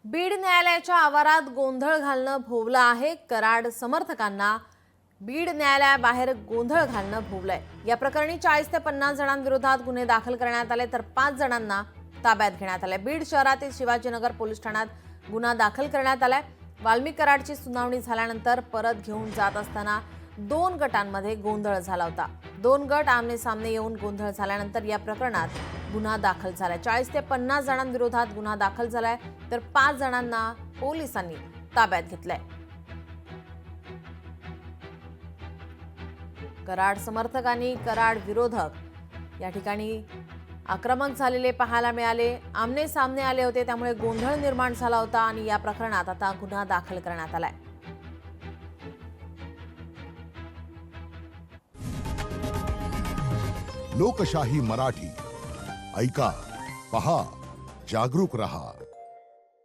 बीड न्यायालयाच्या आवारात गोंधळ घालणं भोवलं आहे। कराड समर्थकांना बीड न्यायालयाबाहेर गोंधळ घालणं भोवलंय। या प्रकरणी 40 ते 50 जणांविरोधात गुन्हे दाखल करण्यात आले तर 5 जणांना ताब्यात घेण्यात आले। बीड शहरातील शिवाजीनगर पोलीस ठाण्यात गुन्हा दाखल करण्यात आलाय। वाल्मिक कराडची सुनावणी झाल्यानंतर परत घेऊन जात असताना 2 गटांमध्ये गोंधळ झाला होता। 2 गट आमने सामने येऊन गोंधळ झाल्यानंतर या प्रकरणात गुन्हा दाखल झालाय। 40 ते 50 जणांविरोधात गुन्हा दाखल झालाय तर 5 जणांना पोलिसांनी ताब्यात घेतलंय। कराड समर्थक आणि कराड विरोधक या ठिकाणी आक्रमक झालेले पाहायला मिळाले। आमने सामने आले होते, त्यामुळे गोंधळ निर्माण झाला होता आणि या प्रकरणात आता गुन्हा दाखल करण्यात आलाय। लोकशाही मराठी ऐका, पहा, जागरूक रहा।